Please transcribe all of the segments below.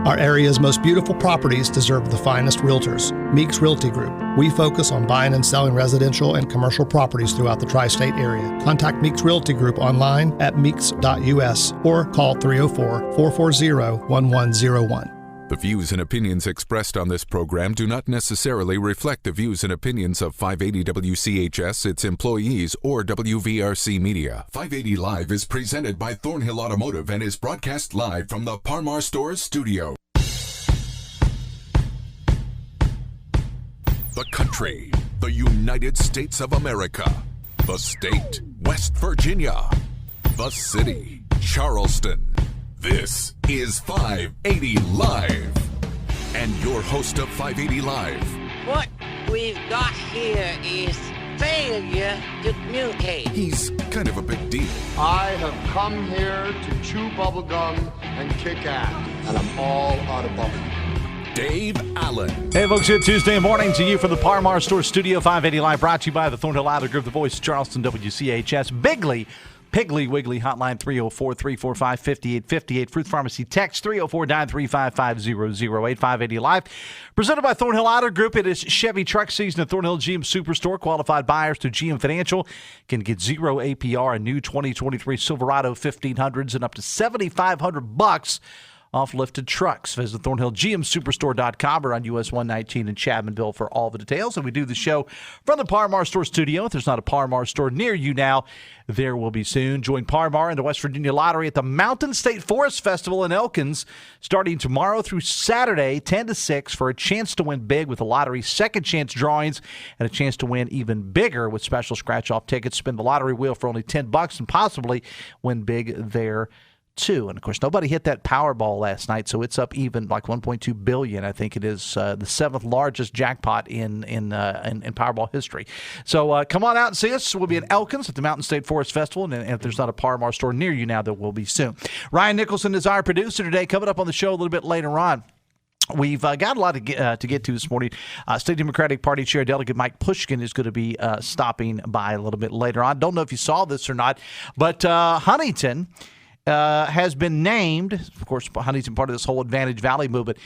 Our area's most beautiful properties deserve the finest realtors. Meeks Realty Group. We focus on buying and selling residential and commercial properties throughout the tri-state area. Contact Meeks Realty Group online at meeks.us or call 304-440-1101. The views and opinions expressed on this program do not necessarily reflect the views and opinions of 580 WCHS, its employees, or WVRC Media. 580 Live is presented by Thornhill Automotive and is broadcast live from the Parmar Stores studio. The country, the United States of America. The state, West Virginia. The city, Charleston. This is 580 Live. And your host of 580 Live. What we've got here is failure to communicate. He's kind of a big deal. I have come here to chew bubblegum and kick ass. And I'm all out of bubblegum. Dave Allen. Hey, folks, good Tuesday morning to you from the Parmar Store Studio. 580 Live brought to you by the Thornhill Auto Group, the voice of Charleston, WCHS. Piggly Wiggly hotline 304-345-5858. Fruit Pharmacy text 304-935-5008. 580 Live. Presented by Thornhill Auto Group. It is Chevy truck season at Thornhill GM Superstore. Qualified buyers through GM Financial can get 0 APR on new 2023 Silverado 1500s and up to $7,500 off lifted trucks. Visit ThornhillGMSuperstore.com or on US 119 in Chapmanville for all the details. And we do the show from the Parmar Store studio. If there's not a Parmar store near you now, there will be soon. Join Parmar and the West Virginia Lottery at the Mountain State Forest Festival in Elkins starting tomorrow through Saturday, 10 to 6, for a chance to win big with the lottery's second chance drawings and a chance to win even bigger with special scratch-off tickets. Spin the lottery wheel for only $10 and possibly win big there too. And of course, nobody hit that Powerball last night, so it's up even like $1.2 billion. I think it is the seventh largest jackpot in Powerball history. So come on out and see us. We'll be in Elkins at the Mountain State Forest Festival, and if there's not a Parmar store near you now, there will be soon. Ryan Nicholson is our producer today. Coming up on the show a little bit later on, we've got a lot to get to this morning. State Democratic Party Chair Delegate Mike Pushkin is going to be stopping by a little bit later on. Don't know if you saw this or not, but Huntington has been named, of course, Huntington, part of this whole Advantage Valley movement,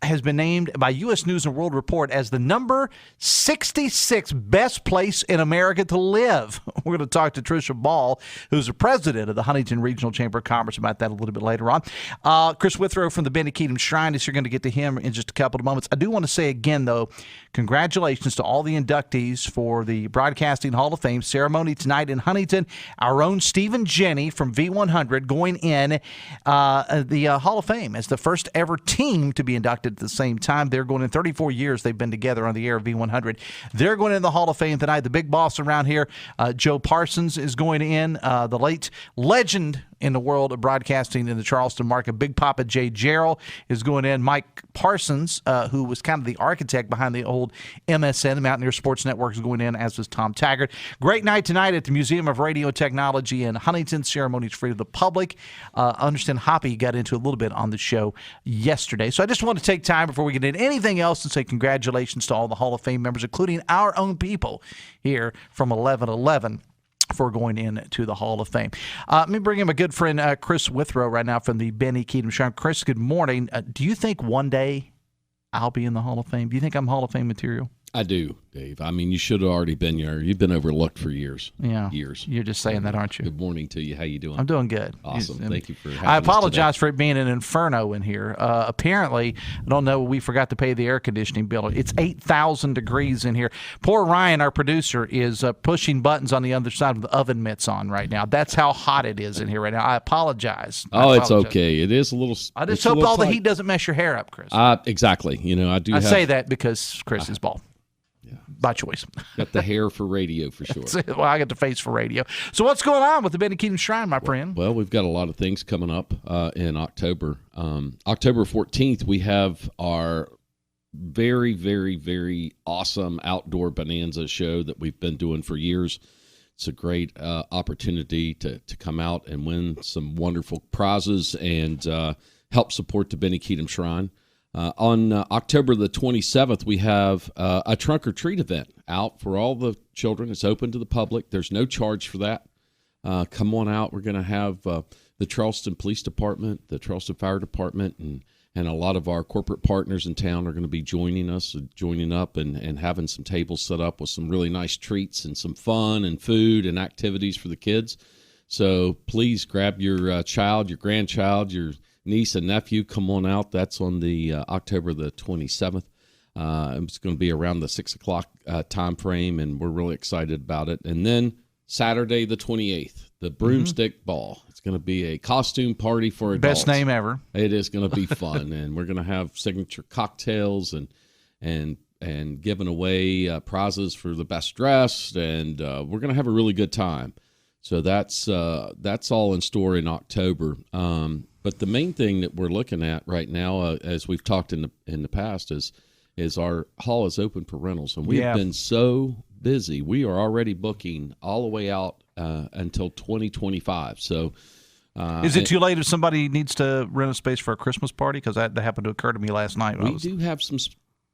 has been named by U.S. News and World Report as the number 66 best place in America to live. We're going to talk to Tricia Ball, who's the president of the Huntington Regional Chamber of Commerce, about that a little bit later on. Chris Withrow from the Benny Keatum Shrine is here. Going to get to him in just a couple of moments. I do want to say again, though, congratulations to all the inductees for the Broadcasting Hall of Fame ceremony tonight in Huntington. Our own Stephen Jenny from V100 going in the Hall of Fame as the first ever team to be inducted at the same time. They're going in 34 years. They've been together on the air of V100. They're going in the Hall of Fame tonight. The big boss around here, Joe Parsons, is going in. The late legend in the world of broadcasting in the Charleston market, Big Papa Jay Gerald, is going in. Mike Parsons, who was kind of the architect behind the old MSN, the Mountaineer Sports Network, is going in, as was Tom Taggart. Great night tonight at the Museum of Radio Technology in Huntington. Ceremonies free to the public. I understand Hoppy got into a little bit on the show yesterday. So I just want to take time before we get into anything else and say congratulations to all the Hall of Fame members, including our own people here from 1111. For going into the Hall of Fame. Let me bring in my good friend Chris Withrow right now from the Benny Keatum Shrine. Chris, good morning. Do you think one day I'll be in the Hall of Fame? Do you think I'm Hall of Fame material? I do, Dave. I mean, you should have already been there. You've been overlooked for years. Yeah. Years. You're just saying that, aren't you? Good morning to you. How you doing? I'm doing good. Awesome. Thank you for having I us apologize today. for it being an inferno in here. Apparently, I don't know, we forgot to pay the air conditioning bill. It's 8,000 degrees in here. Poor Ryan, our producer, is pushing buttons on the other side with the oven mitts on right now. That's how hot it is in here right now. I apologize. It's okay. It is a little. I just hope all the heat doesn't mess your hair up, Chris. Exactly. You know, I say that because Chris is bald. Yeah. By choice. Got the hair for radio for sure. Well, I got the face for radio. So what's going on with the Benny Keatum Shrine, my friend? Well, we've got a lot of things coming up in October. October 14th, we have our very, very, very awesome outdoor bonanza show that we've been doing for years. It's a great opportunity to come out and win some wonderful prizes and help support the Benny Keatum Shrine. On October the 27th, we have a trunk or treat event out for all the children. It's open to the public. There's no charge for that. Come on out. We're going to have the Charleston Police Department, the Charleston Fire Department, and And a lot of our corporate partners in town are going to be joining up and having some tables set up with some really nice treats and some fun and food and activities for the kids. So please grab your child, your grandchild, your niece and nephew. Come on out. That's on the October the 27th. It's going to be around the 6 o'clock time frame, and we're really excited about it. And then Saturday the 28th, the Broomstick Ball. It's going to be a costume party for adults. Best name ever. It is going to be fun, and we're going to have signature cocktails and giving away prizes for the best dressed, and we're going to have a really good time. So that's all in store in October. But the main thing that we're looking at right now, as we've talked in the past, is our hall is open for rentals, and we have been so busy. We are already booking all the way out until 2025. So, is it too late if somebody needs to rent a space for a Christmas party? Because that happened to occur to me last night. We do have some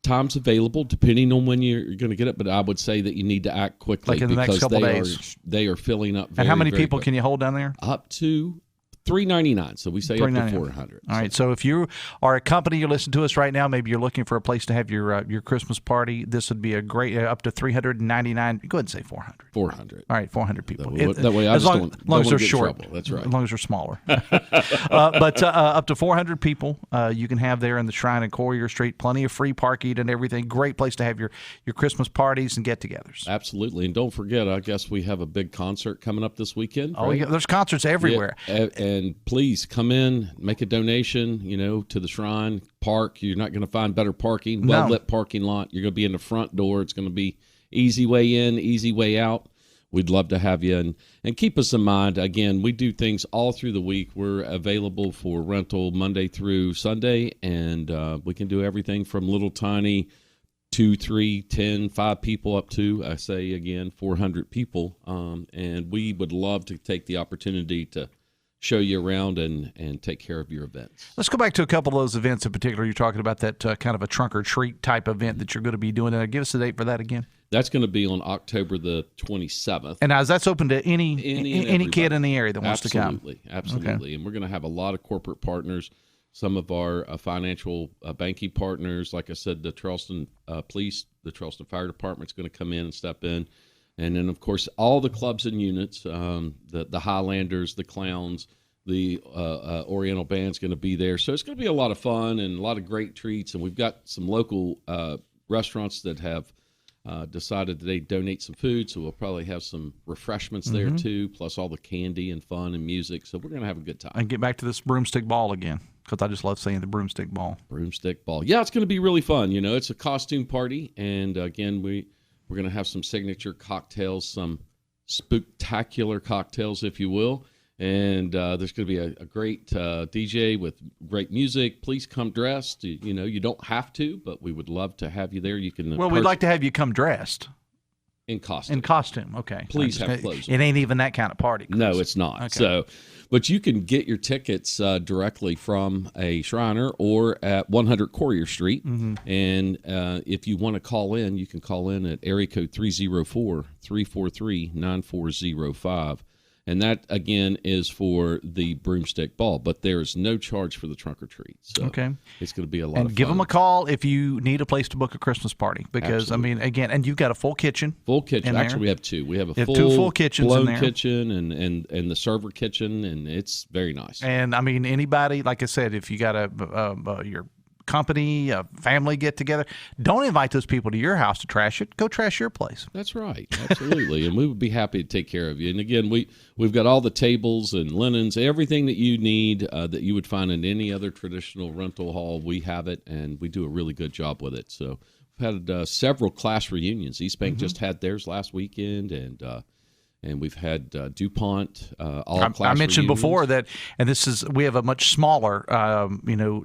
times available depending on when you're going to get it, but I would say that you need to act quickly, like in the next couple days. They are filling up. And how many people can you hold down there? Up to 399. So we say up to 400. All right. So if you are a company, you're listening to us right now, maybe you're looking for a place to have your Christmas party, this would be a great, up to 399. Go ahead and say 400. 400. All right, 400 people. That way, as long as they're short. That's right. As long as they're smaller. But up to 400 people you can have there in the Shrine and Courier Street. Plenty of free parking and everything. Great place to have your Christmas parties and get-togethers. Absolutely. And don't forget, I guess we have a big concert coming up this weekend. Oh, right? yeah, there's concerts everywhere. Yeah, and please come in, make a donation, to the Shrine. Park. You're not going to find better parking, well-lit parking lot. You're going to be in the front door. It's going to be easy way in, easy way out. We'd love to have you. And keep us in mind, again, we do things all through the week. We're available for rental Monday through Sunday, and we can do everything from little tiny 2, 3, 10, 5 people up to, I say again, 400 people. And we would love to take the opportunity to show you around and take care of your events. Let's go back to a couple of those events in particular. You're talking about that kind of a trunk or treat type event that you're going to be doing. Give us a date for that again. That's going to be on October the 27th. And now, that's open to any kid in the area that wants to come? Absolutely. Okay. And we're going to have a lot of corporate partners, some of our financial banking partners. Like I said, the Charleston Police, the Charleston Fire Department is going to come in and step in. And then, of course, all the clubs and units, the Highlanders, the Clowns, the Oriental Band's going to be there. So it's going to be a lot of fun and a lot of great treats. And we've got some local restaurants that have decided that they donate some food. So we'll probably have some refreshments there, too, plus all the candy and fun and music. So we're going to have a good time. And get back to this broomstick ball again, because I just love saying the broomstick ball. Broomstick ball. Yeah, it's going to be really fun. It's a costume party. And, again, we're going to have some signature cocktails, some spooktacular cocktails, if you will. And there's going to be a great DJ with great music. Please come dressed. You don't have to, but we would love to have you there. You can. Well, we'd like to have you come dressed. In costume. In costume, okay. Please have clothes. It ain't even that kind of party, Chris. No, it's not. Okay. So, but you can get your tickets directly from a Shriner or at 100 Courier Street. Mm-hmm. And if you want to call in, you can call in at area code 304-343-9405. And that, again, is for the broomstick ball. But there is no charge for the trunk or treat. So it's going to be a lot of fun. And give them a call if you need a place to book a Christmas party. Because, Absolutely. Again, and you've got a full kitchen. Full kitchen. Actually, we have two. We have a two full kitchens blown in there. kitchen and the server kitchen, and it's very nice. And, anybody, like I said, if you got your company, a family get together, don't invite those people to your house to trash it. Go trash your place. That's right. Absolutely. And we would be happy to take care of you. And again, we've got all the tables and linens, everything that you need that you would find in any other traditional rental hall. We have it, and we do a really good job with it. So we've had several class reunions. East Bank just had theirs last weekend, and we've had DuPont, all class I mentioned reunions. before that, and we have a much smaller,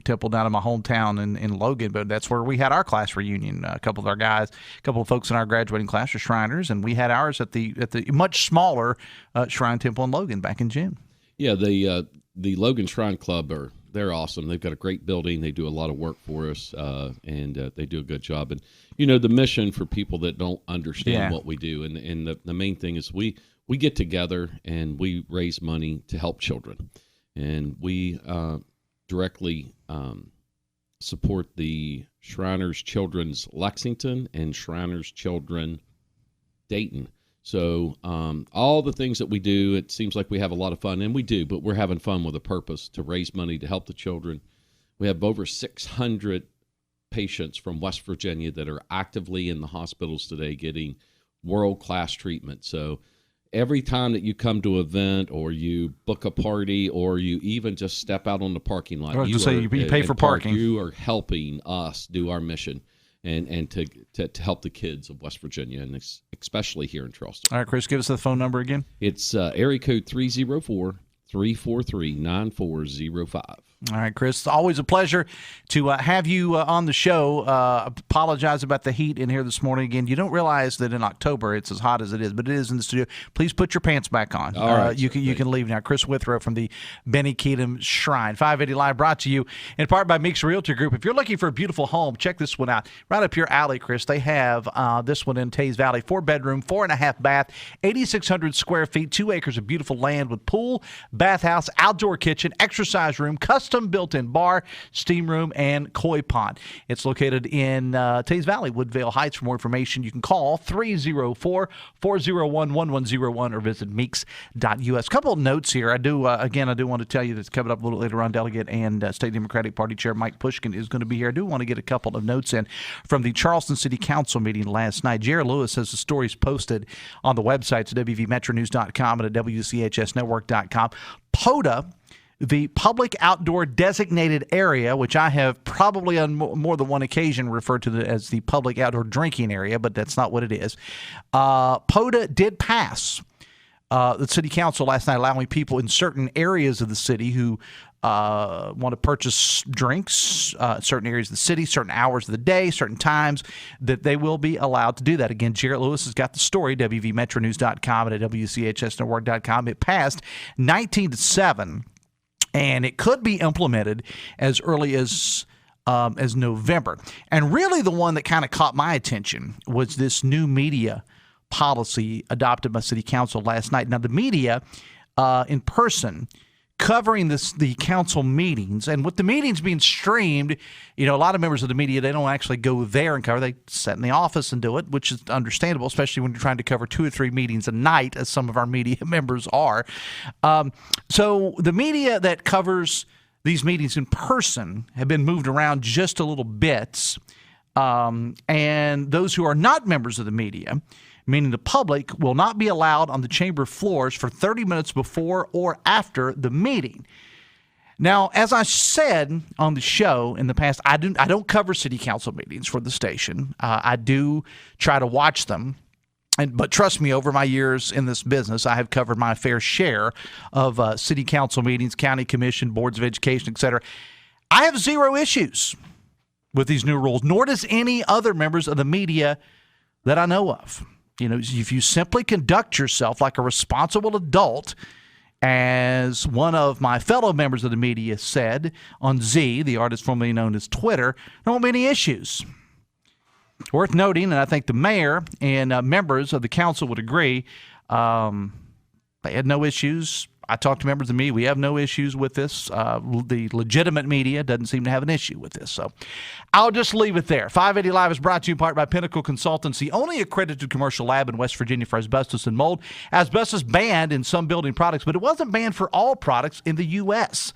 temple down in my hometown in Logan, but that's where we had our class reunion. A couple of our guys, a couple of folks in our graduating class are Shriners, and we had ours at the much smaller Shrine Temple in Logan back in June. Yeah, the Logan Shrine Club they're awesome. They've got a great building. They do a lot of work for us, and they do a good job. And the mission for people that don't understand what we do, and the main thing is we get together and we raise money to help children, and we directly support the Shriners Children's Lexington and Shriners Children Dayton. So all the things that we do, it seems like we have a lot of fun, and we do, but we're having fun with a purpose to raise money to help the children. We have over 600 patients from West Virginia that are actively in the hospitals today getting world-class treatment. So every time that you come to an event or you book a party or you even just step out on the parking lot, you pay for parking. You are helping us do our mission and to help the kids of West Virginia, and especially here in Charleston. All right, Chris, give us the phone number again. It's area code 304-343-9405. All right, Chris, it's always a pleasure to have you on the show. Apologize about the heat in here this morning. Again, you don't realize that in October it's as hot as it is, but it is in the studio. Please put your pants back on. All right, you can leave now. Chris Withrow from the Benny Keatum Shrine. 580 Live brought to you in part by Meeks Realty Group. If you're looking for a beautiful home, check this one out. Right up your alley, Chris. They have this one in Tays Valley. 4-bedroom, 4.5 bath, 8,600 square feet, 2 acres of beautiful land with pool, bathhouse, outdoor kitchen, exercise room, custom built-in bar, steam room, and koi pond. It's located in Tays Valley, Woodvale Heights. For more information, you can call 304-401-1101 or visit meeks.us. A couple of notes here. I do want to tell you that's coming up a little later on. Delegate and State Democratic Party Chair Mike Pushkin is going to be here. I do want to get a couple of notes in from the Charleston City Council meeting last night. Jared Lewis has the stories posted on the websites at wvmetronews.com and at WCHSnetwork.com. POTA, the public outdoor designated area, which I have probably on more than one occasion referred to as the public outdoor drinking area, but that's not what it is. POTA did pass the city council last night, allowing people in certain areas of the city who want to purchase drinks, certain areas of the city, certain hours of the day, certain times, that they will be allowed to do that. Again, Jarrett Lewis has got the story, WVMetroNews.com and at WCHSNetwork.com. It passed 19-7. And it could be implemented as early as November. And really the one that kind of caught my attention was this new media policy adopted by City Council last night. Now, the media in person covering the council meetings, and with the meetings being streamed, a lot of members of the media, they don't actually go there and cover. They sit in the office and do it, which is understandable, especially when you're trying to cover 2 or 3 meetings a night, as some of our media members are. So the media that covers these meetings in person have been moved around just a little bit, and those who are not members of the media, meaning the public, will not be allowed on the chamber floors for 30 minutes before or after the meeting. Now, as I said on the show in the past, I don't cover city council meetings for the station. I do try to watch them. But trust me, over my years in this business, I have covered my fair share of city council meetings, county commission, boards of education, et cetera. I have zero issues with these new rules, nor does any other members of the media that I know of. If you simply conduct yourself like a responsible adult, as one of my fellow members of the media said on Z, the artist formerly known as Twitter, there won't be any issues. Worth noting, and I think the mayor and members of the council would agree, they had no issues. I talked to members of the media. We have no issues with this. The legitimate media doesn't seem to have an issue with this. So I'll just leave it there. 580 Live is brought to you in part by Pinnacle Consultants, the only accredited commercial lab in West Virginia for asbestos and mold. Asbestos banned in some building products, but it wasn't banned for all products in the U.S.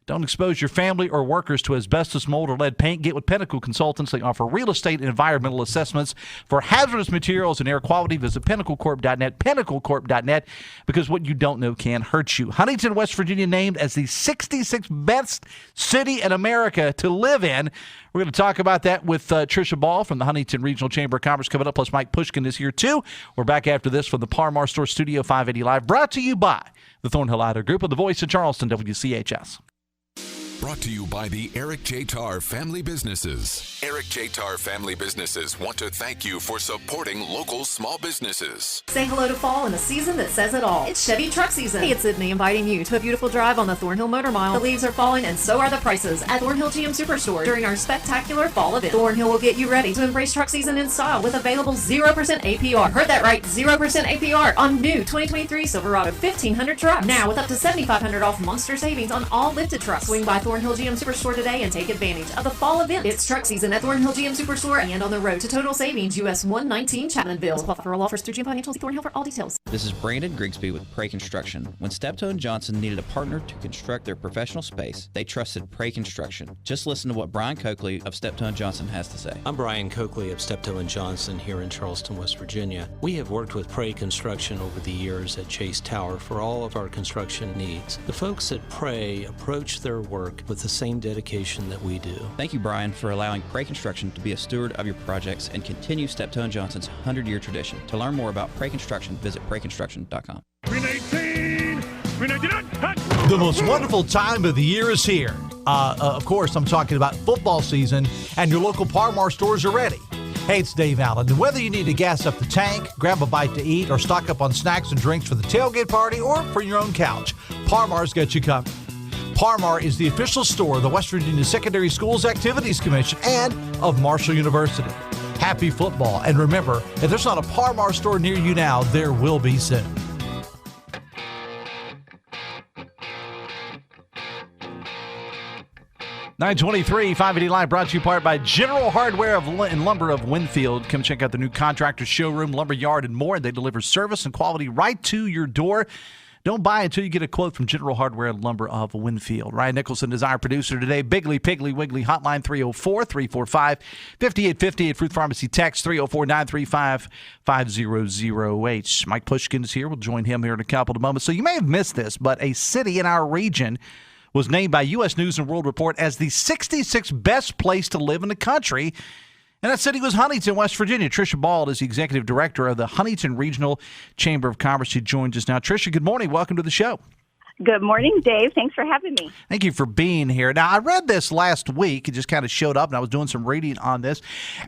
Don't expose your family or workers to asbestos, mold, or lead paint. Get with Pinnacle Consultants. They offer real estate and environmental assessments for hazardous materials and air quality. Visit pinnaclecorp.net, pinnaclecorp.net, because what you don't know can hurt you. Huntington, West Virginia, named as the 66th best city in America to live in. We're going to talk about that with Tricia Ball from the Huntington Regional Chamber of Commerce coming up, plus Mike Pushkin is here too. We're back after this from the Parmar Store Studio, 580 Live, brought to you by the Thornhill Auto Group of the Voice of Charleston, WCHS. Brought to you by the Eric J. Tarr Family Businesses. Eric J. Tarr Family Businesses want to thank you for supporting local small businesses. Say hello to fall in a season that says it all. It's Chevy truck season. Hey, it's Sydney inviting you to a beautiful drive on the Thornhill Motor Mile. The leaves are falling and so are the prices at Thornhill GM Superstore during our spectacular fall event. Thornhill will get you ready to embrace truck season in style with available 0% APR. Heard that right, 0% APR on new 2023 Silverado 1500 trucks. Now with up to $7,500 off monster savings on all lifted trucks. Swing by Thornhill Thornhill GM Superstore today and take advantage of the fall event. It's truck season at Thornhill GM Superstore and on the road to total savings, US 119 Chapmanville. For all offers through GM Financial, see Thornhill for all details. This is Brandon Grigsby with Prey Construction. When Steptoe and Johnson needed a partner to construct their professional space, they trusted Prey Construction. Just listen to what Brian Coakley of Steptoe and Johnson has to say. I'm Brian Coakley of Steptoe and Johnson here in Charleston, West Virginia. We have worked with Prey Construction over the years at Chase Tower for all of our construction needs. The folks at Prey approach their work with the same dedication that we do. Thank you, Brian, for allowing Prey Construction to be a steward of your projects and continue Steptoe and Johnson's 100-year tradition. To learn more about Prey Construction, visit PreyConstruction.com. The most wonderful time of the year is here. Of course, I'm talking about football season, and your local Par-Mar stores are ready. Hey, it's Dave Allen, and whether you need to gas up the tank, grab a bite to eat, or stock up on snacks and drinks for the tailgate party or for your own couch, Par-Mar's got you covered. Par-Mar is the official store of the West Virginia Secondary Schools Activities Commission and of Marshall University. Happy football, and remember, if there's not a Par-Mar store near you now, there will be soon. .923, 580 Live, brought to you part by General Hardware and Lumber of Winfield. Come check out the new contractor showroom, lumber yard, and more. They deliver service and quality right to your door. Don't buy until you get a quote from General Hardware and Lumber of Winfield. Ryan Nicholson is our producer today. Bigly, Piggly, Wiggly, hotline 304-345-5858. Fruit Pharmacy text 304-935-5008. Mike Pushkin is here. We'll join him here in a couple of moments. So you may have missed this, but a city in our region was named by U.S. News & World Report as the 66th best place to live in the country. And that city was Huntington, West Virginia. Tricia Bald is the executive director of the Huntington Regional Chamber of Commerce. She joins us now. Tricia, good morning. Welcome to the show. Good morning, Dave. Thanks for having me. Thank you for being here. Now, I read this last week. It just kind of showed up, and I was doing some reading on this.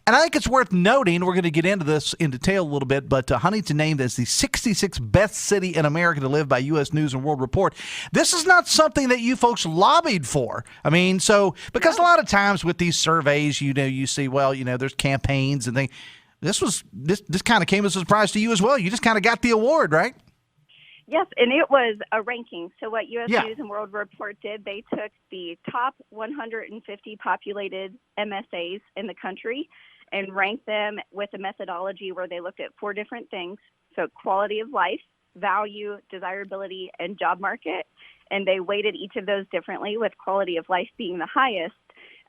And I think it's worth noting, we're going to get into this in detail a little bit, but Huntington named as the 66th best city in America to live by U.S. News & World Report. This is not something that you folks lobbied for. I mean, because a lot of times with these surveys, you see, there's campaigns and things. This kind of came as a surprise to you as well. You just kind of got the award, right? Yes, and it was a ranking. So what U.S. News & World Report did, they took the top 150 populated MSAs in the country and ranked them with a methodology where they looked at 4 different things. So quality of life, value, desirability, and job market. And they weighted each of those differently, with quality of life being the highest.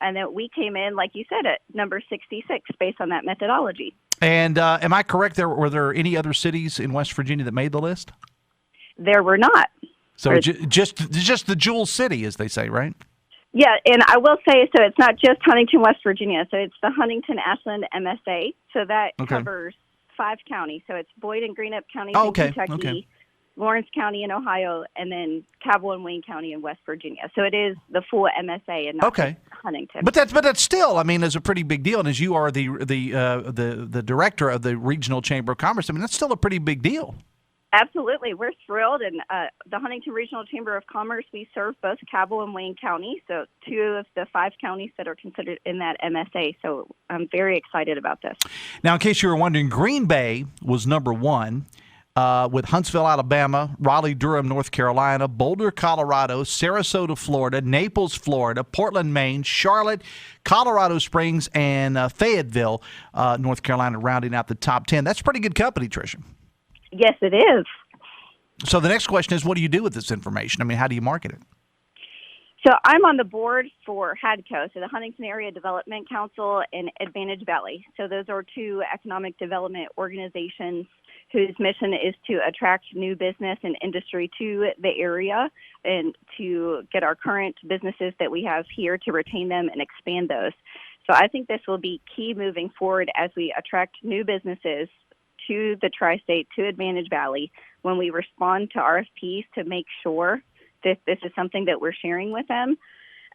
And then we came in, like you said, at number 66 based on that methodology. And am I correct? Were there any other cities in West Virginia that made the list? There were not. So just the Jewel City, as they say, right? Yeah, and I will say, so it's not just Huntington, West Virginia. So it's the Huntington-Ashland MSA. So that covers 5 counties. So it's Boyd and Greenup counties in Kentucky, Lawrence County in Ohio, and then Cabell and Wayne County in West Virginia. So it is the full MSA and not just Huntington. But that's still, I mean, is a pretty big deal. And as you are the director of the Regional Chamber of Commerce, I mean, that's still a pretty big deal. Absolutely. We're thrilled. And the Huntington Regional Chamber of Commerce, we serve both Cabell and Wayne County, so 2 of the 5 counties that are considered in that MSA. So I'm very excited about this. Now, in case you were wondering, Green Bay was number 1 with Huntsville, Alabama, Raleigh-Durham, North Carolina, Boulder, Colorado, Sarasota, Florida, Naples, Florida, Portland, Maine, Charlotte, Colorado Springs, and Fayetteville, North Carolina, rounding out the top 10. That's pretty good company, Tricia. Yes, it is. So the next question is, what do you do with this information? I mean, how do you market it? So I'm on the board for HADCO, so the Huntington Area Development Council, and Advantage Valley. So those are 2 economic development organizations whose mission is to attract new business and industry to the area and to get our current businesses that we have here to retain them and expand those. So I think this will be key moving forward as we attract new businesses to the tri-state, to Advantage Valley, when we respond to RFPs, to make sure that this is something that we're sharing with them.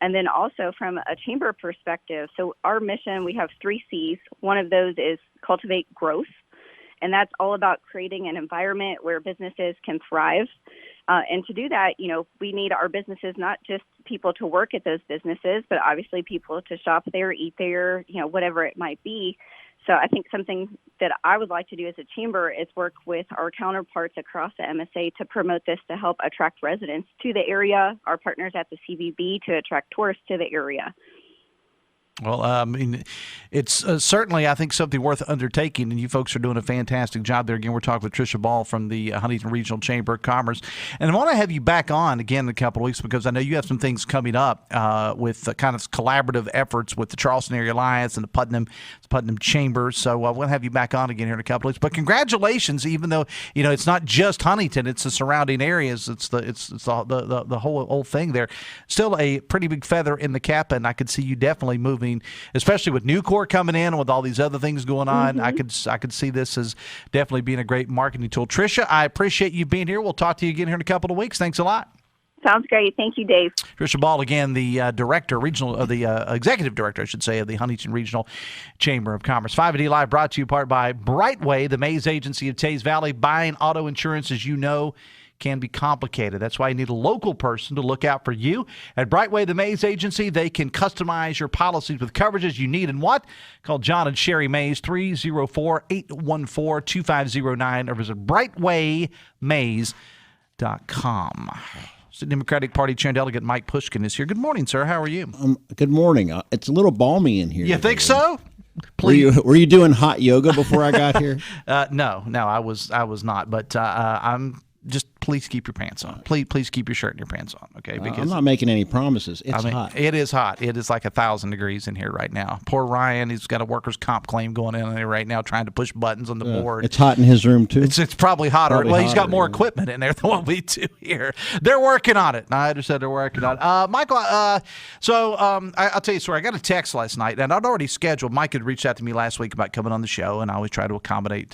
And then also from a chamber perspective, so our mission, we have 3 C's. One of those is cultivate growth, and that's all about creating an environment where businesses can thrive. And to do that, we need our businesses, not just people to work at those businesses, but obviously people to shop there, eat there, whatever it might be. So I think something that I would like to do as a chamber is work with our counterparts across the MSA to promote this to help attract residents to the area, our partners at the CVB to attract tourists to the area. Well, I mean, it's certainly, I think, something worth undertaking, and you folks are doing a fantastic job there. Again, we're talking with Tricia Ball from the Huntington Regional Chamber of Commerce. And I want to have you back on again in a couple of weeks because I know you have some things coming up with kind of collaborative efforts with the Charleston Area Alliance and the Putnam Chamber. So we'll have you back on again here in a couple of weeks. But congratulations, even though, it's not just Huntington, it's the surrounding areas. It's the whole thing there. Still a pretty big feather in the cap, and I could see you definitely moving, especially with Nucor coming in and with all these other things going on. Mm-hmm. I could see this as definitely being a great marketing tool. Tricia, I appreciate you being here. We'll talk to you again here in a couple of weeks. Thanks a lot. Sounds great. Thank you, Dave. Tricia Ball, again, the executive director, I should say, of the Huntington Regional Chamber of Commerce. 580 Live brought to you part by Brightway, the Mays agency of Tays Valley. Buying auto insurance, as you know, can be complicated. That's why you need a local person to look out for you. At Brightway, the Mays agency, they can customize your policies with coverages you need and what. Call John and Sherry Mays, 304-814-2509, or visit brightwaymays.com. The Democratic Party Chair Delegate Mike Pushkin is here. Good morning, sir. How are you? Good morning. It's a little balmy in here. You think so? Were you doing hot yoga before I got here? No, I was not. But I'm just please keep your pants on. Please keep your shirt and your pants on, okay? Because I'm not making any promises. It's hot. It is hot. It is like 1,000 degrees in here right now. Poor Ryan, he's got a workers' comp claim going in there right now, trying to push buttons on the board. It's hot in his room too. It's probably hotter. Probably he's got hotter, more equipment in there than what we do here. They're working on it. I understand they're working on it. Michael, I'll tell you a story. I got a text last night, and I'd already scheduled. Mike had reached out to me last week about coming on the show, and I always try to accommodate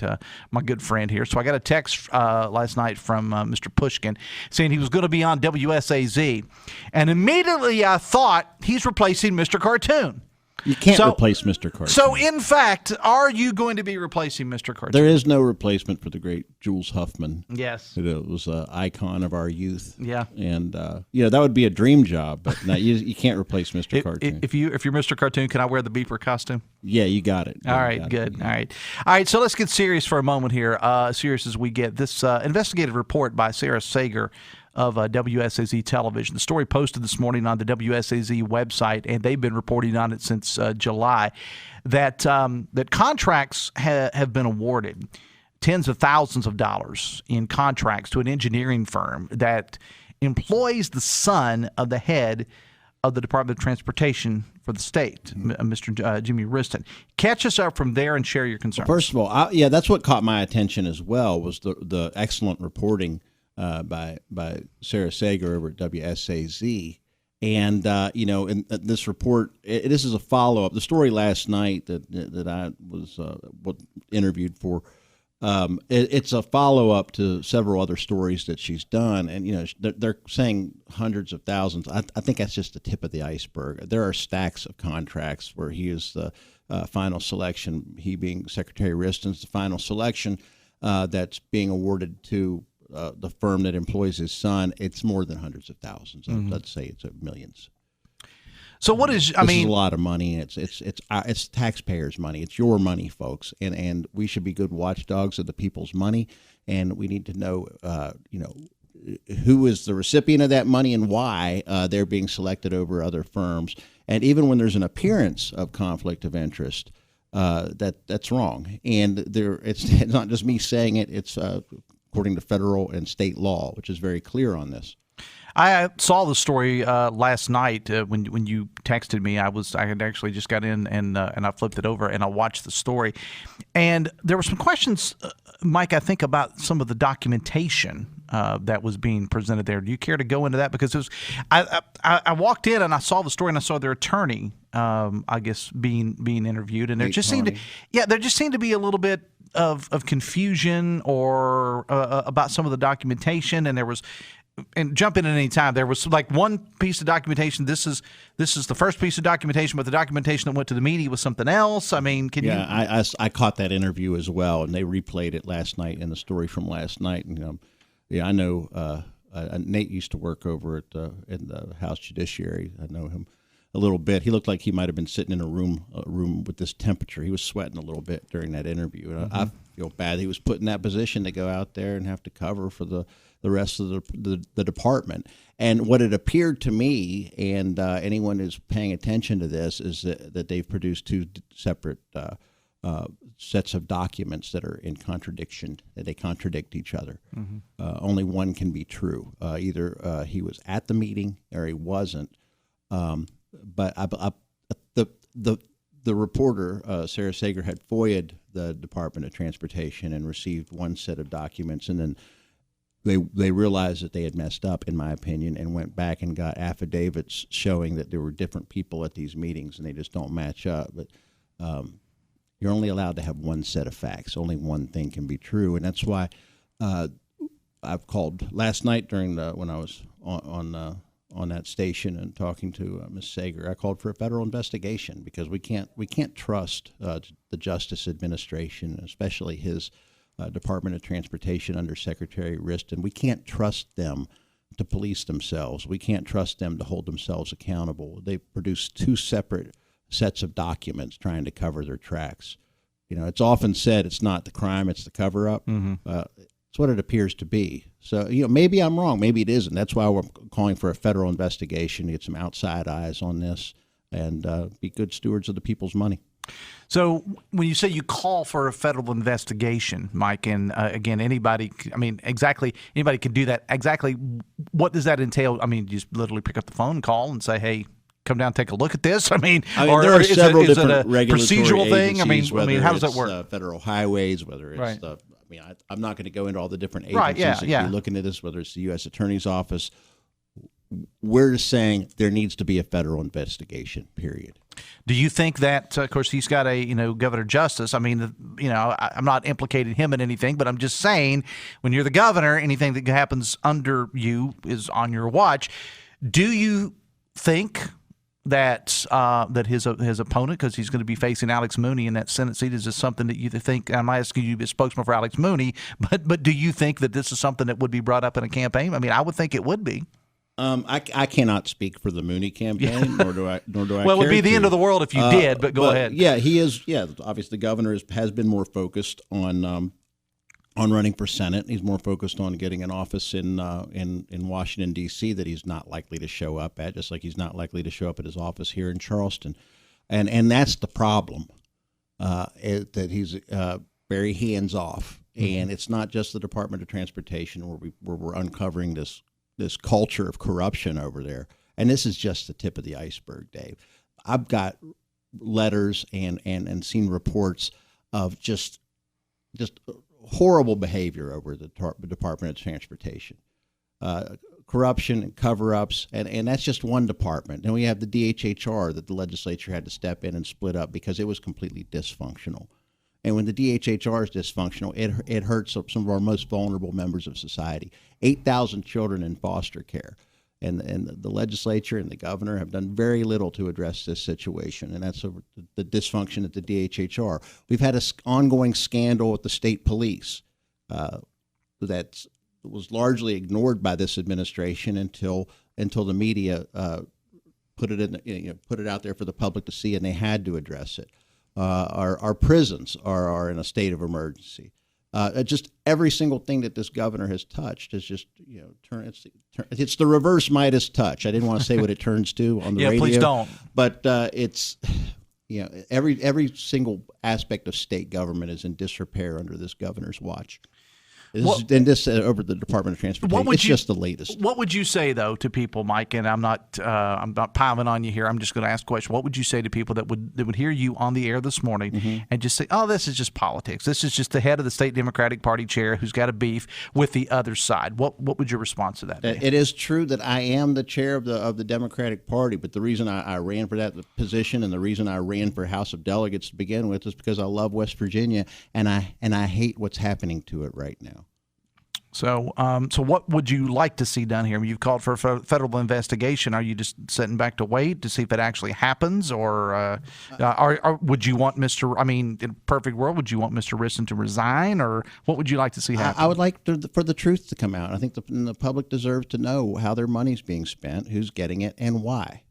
my good friend here. So I got a text last night from Mr. Pushkin saying he was going to be on WSAZ. And immediately I thought he's replacing Mr. Cartoon. You can't replace Mr. Cartoon. So, in fact, are you going to be replacing Mr. Cartoon? There is no replacement for the great Jules Huffman. Yes. It was an icon of our youth. Yeah. And, that would be a dream job, but no, you can't replace Mr. Cartoon. If you're Mr. Cartoon, can I wear the beeper costume? Yeah, you got it. All right, good. All right, so let's get serious for a moment here, serious as we get. This investigative report by Sarah Sager of WSAZ Television. The story posted this morning on the WSAZ website, and they've been reporting on it since July, that contracts have been awarded, tens of thousands of dollars in contracts to an engineering firm that employs the son of the head of the Department of Transportation for the state, Mr. Jimmy Riston. Catch us up from there and share your concerns. First of all, that's what caught my attention as well, was the excellent reporting by Sarah Sager over at WSAZ. And, in this report, this is a follow-up. The story last night that I was interviewed for, it's a follow-up to several other stories that she's done. And, they're saying hundreds of thousands. I think that's just the tip of the iceberg. There are stacks of contracts where he is the final selection, he being Secretary Riston's the final selection that's being awarded to the firm that employs his son. It's more than hundreds of thousands. Let's say it's millions. So what is? This is a lot of money. It's taxpayers' money. It's your money, folks, and we should be good watchdogs of the people's money. And we need to know, who is the recipient of that money and why they're being selected over other firms. And even when there's an appearance of conflict of interest, that's wrong. And it's not just me saying it. It's according to federal and state law, which is very clear on this. I saw the story last night when you texted me. I had actually just got in and I flipped it over and I watched the story, and there were some questions, Mike, I think, about some of the documentation that was being presented there. Do you care to go into that? Because it was, I walked in and I saw the story and I saw their attorney, I guess, being interviewed, and there just seemed to be a little bit of confusion or about some of the documentation, and there was. And jump in at any time. There was like one piece of documentation. This is the first piece of documentation, but the documentation that went to the media was something else. I mean, I caught that interview as well, and they replayed it last night in the story from last night. And I know Nate used to work over at in the House Judiciary. I know him a little bit. He looked like he might have been sitting in a room with this temperature. He was sweating a little bit during that interview. And I feel bad he was put in that position to go out there and have to cover for the rest of the department. And what it appeared to me, and anyone who's paying attention to this, is that they've produced two separate sets of documents that are in contradiction, that they contradict each other. Only one can be true. Either he was at the meeting or he wasn't. But the reporter, Sarah Sager, had FOIA'd the Department of Transportation and received one set of documents, and then they realized that they had messed up, in my opinion, and went back and got affidavits showing that there were different people at these meetings, and they just don't match up. But you're only allowed to have one set of facts. Only one thing can be true, and that's why I've called last night when I was on that station and talking to Ms. Sager. I called for a federal investigation because we can't trust the Justice Administration, especially his Department of Transportation under Secretary Riston. We can't trust them to police themselves. We can't trust them to hold themselves accountable. They produce two separate sets of documents trying to cover their tracks. It's often said it's not the crime, it's the cover-up. It's what it appears to be. So, maybe I'm wrong. Maybe it isn't. That's why we're calling for a federal investigation to get some outside eyes on this and be good stewards of the people's money. So when you say you call for a federal investigation, Mike, and again, anybody can do that. Exactly what does that entail? I mean, you just literally pick up the phone, call, and say, hey, come down and take a look at this? Or there are several different regulatory procedural thing? How does that work? Federal highways, whether it's right. I'm not going to go into all the different agencies that could be looking at this, whether it's the U.S. Attorney's Office. We're just saying there needs to be a federal investigation, period. Do you think that, of course, he's got a, Governor Justice. I mean, I'm not implicating him in anything, but I'm just saying when you're the governor, anything that happens under you is on your watch. Do you think that his opponent, because he's going to be facing Alex Mooney in that Senate seat, is this something that you think? I'm asking you to be a spokesman for Alex Mooney, but do you think that this is something that would be brought up in a campaign? I mean, I would think it would be. I cannot speak for the Mooney campaign, nor do I. Well, it would be the end of the world if you did. But go ahead. Yeah, he is. Yeah, obviously, the governor has been more focused on running for Senate. He's more focused on getting an office in Washington D.C. that he's not likely to show up at, just like he's not likely to show up at his office here in Charleston, and that's the problem. That he's very hands off, and it's not just the Department of Transportation where we're uncovering this culture of corruption over there. And this is just the tip of the iceberg, Dave. I've got letters and seen reports of just horrible behavior over the Department of Transportation. Corruption and cover-ups, and that's just one department. Then we have the DHHR that the legislature had to step in and split up because it was completely dysfunctional. And when the DHHR is dysfunctional, it hurts some of our most vulnerable members of society. 8,000 children in foster care. And the legislature and the governor have done very little to address this situation, and that's over the dysfunction at the DHHR. We've had an ongoing scandal with the state police that was largely ignored by this administration until the media put it out there for the public to see, and they had to address it. Our prisons are in a state of emergency. Just every single thing that this governor has touched is just it's the reverse Midas touch. I didn't want to say what it turns to on the radio. Please don't. But it's every single aspect of state government is in disrepair under this governor's watch. This over the Department of Transportation. It's just the latest. What would you say though to people, Mike? And I'm not piling on you here. I'm just going to ask a question. What would you say to people that would hear you on the air this morning and just say, "Oh, this is just politics. This is just the head of the state Democratic Party chair who's got a beef with the other side"? What would your response to that be? It is true that I am the chair of the Democratic Party, but the reason I ran for that position and the reason I ran for House of Delegates to begin with is because I love West Virginia and I hate what's happening to it right now. So what would you like to see done here? I mean, you've called for a federal investigation. Are you just sitting back to wait to see if it actually happens, or would you want in a perfect world, would you want Mr. Riston to resign, or what would you like to see happen? I would like for the truth to come out. I think the public deserves to know how their money's being spent, who's getting it, and why.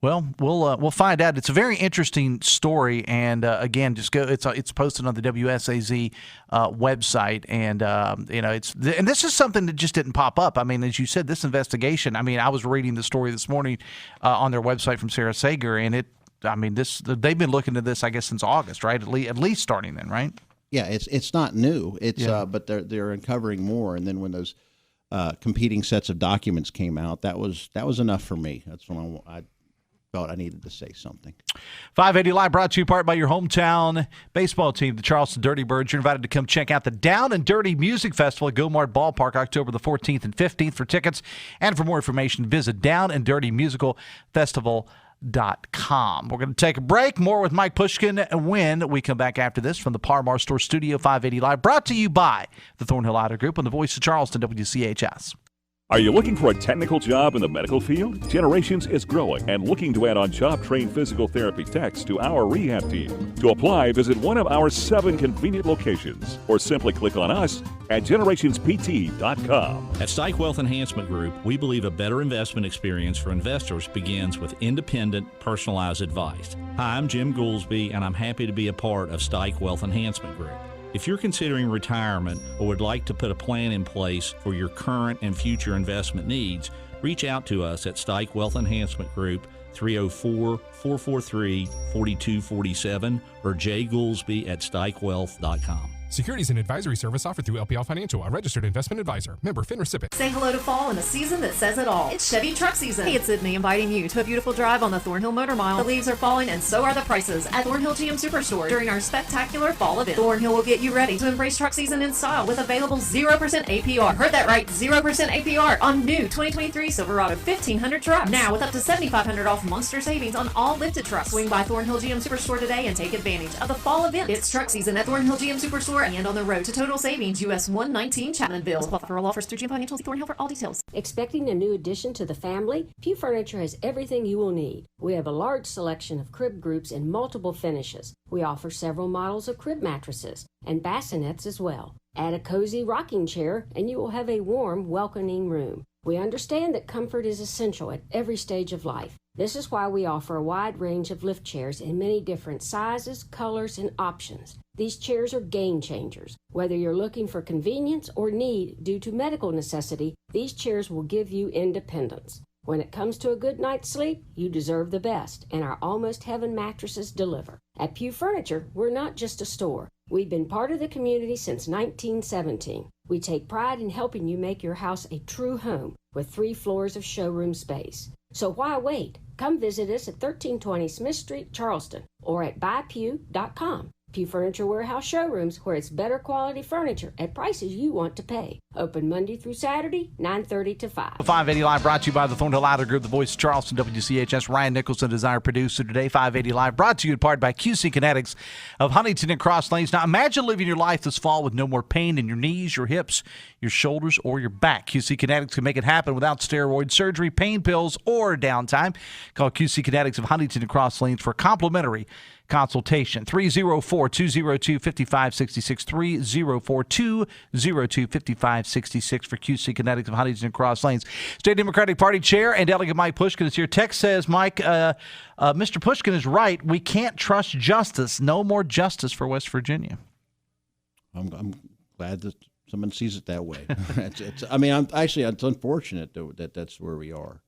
Well, we'll find out. It's a very interesting story, and again, just go. It's posted on the WSAZ website, and and this is something that just didn't pop up. I mean, as you said, this investigation. I mean, I was reading the story this morning on their website from Sarah Sager, and they've been looking at this, I guess, since August, right? At least starting then, right? Yeah, it's not new. But they're uncovering more, and then when those competing sets of documents came out, that was enough for me. That's when I felt I needed to say something. 580 Live brought to you in part by your hometown baseball team, the Charleston Dirty Birds. You're invited to come check out the Down and Dirty Music Festival at Gomart Ballpark, October the 14th and 15th. For tickets and for more information, visit downanddirtymusicalfestival.com. We're going to take a break. More with Mike Pushkin when we come back after this from the Parmar Store Studio. 580 Live brought to you by the Thornhill Auto Group and the Voice of Charleston, WCHS. Are you looking for a technical job in the medical field? Generations is growing and looking to add on job-trained physical therapy techs to our rehab team. To apply, visit one of our 7 convenient locations or simply click on us at generationspt.com. At Stike Wealth Enhancement Group, we believe a better investment experience for investors begins with independent, personalized advice. Hi, I'm Jim Goolsby, and I'm happy to be a part of Stike Wealth Enhancement Group. If you're considering retirement or would like to put a plan in place for your current and future investment needs, reach out to us at Stike Wealth Enhancement Group, 304-443-4247 or jgoolsby at stikewealth.com. Securities and advisory service offered through LPL Financial, a registered investment advisor. Member FINRA. Say hello to fall in a season that says it all. It's Chevy Truck Season. Hey, it's Sydney inviting you to a beautiful drive on the Thornhill Motor Mile. The leaves are falling and so are the prices at Thornhill GM Superstore during our spectacular fall event. Thornhill will get you ready to embrace truck season in style with available 0% APR. Heard that right, 0% APR on new 2023 Silverado 1500 trucks. Now with up to $7,500 off monster savings on all lifted trucks. Swing by Thornhill GM Superstore today and take advantage of the fall event. It's truck season at Thornhill GM Superstore and on the road to Total Savings, US 119 Chapmanville. For all offers through GM Financial, Thornhill for all details. Expecting a new addition to the family? Pew Furniture has everything you will need. We have a large selection of crib groups in multiple finishes. We offer several models of crib mattresses and bassinets as well. Add a cozy rocking chair and you will have a warm, welcoming room. We understand that comfort is essential at every stage of life. This is why we offer a wide range of lift chairs in many different sizes, colors, and options. These chairs are game changers. Whether you're looking for convenience or need due to medical necessity, these chairs will give you independence. When it comes to a good night's sleep, you deserve the best, and our Almost Heaven mattresses deliver. At Pew Furniture, we're not just a store. We've been part of the community since 1917. We take pride in helping you make your house a true home with 3 floors of showroom space. So why wait? Come visit us at 1320 Smith Street, Charleston, or at buypew.com. Pew Furniture Warehouse showrooms where it's better quality furniture at prices you want to pay. Open Monday through Saturday, 9:30 to 5. 580 Live brought to you by the Thornhill Auto Group, the Voice of Charleston, WCHS. Ryan Nicholson is our producer today. 580 Live brought to you in part by QC Kinetics of Huntington and Cross Lanes. Now imagine living your life this fall with no more pain in your knees, your hips, your shoulders, or your back. QC Kinetics can make it happen without steroid surgery, pain pills, or downtime. Call QC Kinetics of Huntington and Cross Lanes for complimentary consultation. 304-202-5566, 304-202-5566 for QC Kinetics of Huntington and Cross Lanes. State Democratic Party Chair and Delegate Mike Pushkin is here. Text says, Mike, Mr. Pushkin is right. We can't trust justice. No more justice for West Virginia. I'm glad that someone sees it that way. It's unfortunate that that's where we are.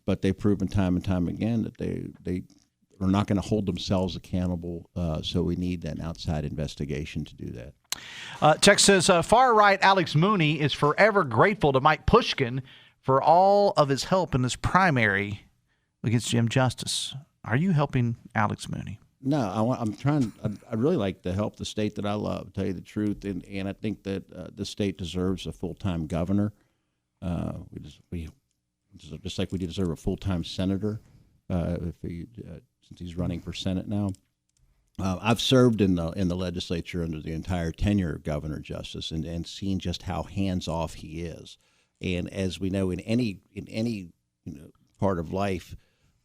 But they've proven time and time again that they are not going to hold themselves accountable, so we need an outside investigation to do that. Text says, far-right Alex Mooney is forever grateful to Mike Pushkin for all of his help in this primary against Jim Justice. Are you helping Alex Mooney? No, I'm trying. I really like to help the state that I love, to tell you the truth, and I think that the state deserves a full-time governor. Just like we deserve a full-time senator, since he's running for Senate now. I've served in the legislature under the entire tenure of Governor Justice and seen just how hands-off he is. And as we know, in any part of life,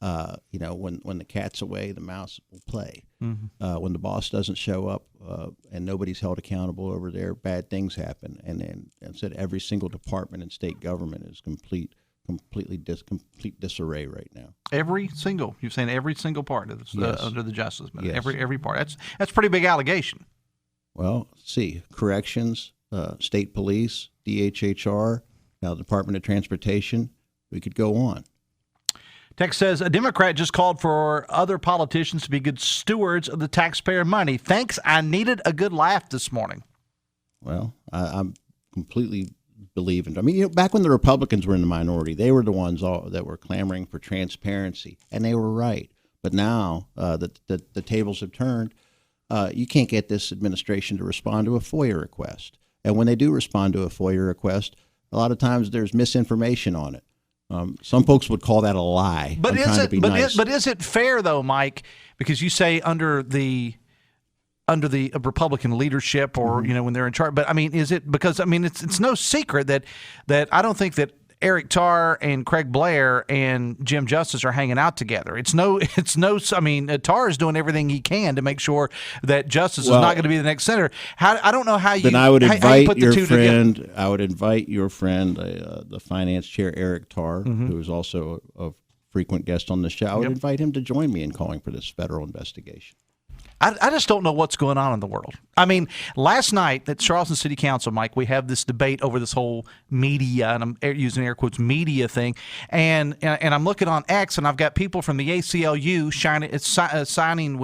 when the cat's away, the mouse will play. Mm-hmm. When the boss doesn't show up and nobody's held accountable over there, bad things happen. And then I said every single department in state government is complete complete disarray right now. You're saying every single part of this, Yes. under the Justice Ministry, Yes. every part. That's a pretty big allegation. Well, see, corrections, state police, DHHR, now the Department of Transportation. We could go on. Text says, a Democrat just called for other politicians to be good stewards of the taxpayer money. Thanks, I needed a good laugh this morning. Well, I'm completely believing. I mean, back when the Republicans were in the minority, they were the ones that were clamoring for transparency, and they were right. But now that the tables have turned, you can't get this administration to respond to a FOIA request. And when they do respond to a FOIA request, a lot of times there's misinformation on it. Some folks would call that a lie. But But is it fair though, Mike? Because you say under the Republican leadership, or when they're in charge. But I mean, is it because it's no secret that I don't think that Eric Tarr and Craig Blair and Jim Justice are hanging out together. I mean, Tarr is doing everything he can to make sure that Justice is not going to be the next senator. I don't know how you. Then I would invite put your the two friend. together. I would invite your friend, the finance chair Eric Tarr, who is also a frequent guest on the show. I would invite him to join me in calling for this federal investigation. I just don't know what's going on in the world. I mean, last night at Charleston City Council, Mike, we have this debate over this whole media, and I'm using air quotes, media thing. And I'm looking on X, and I've got people from the ACLU siding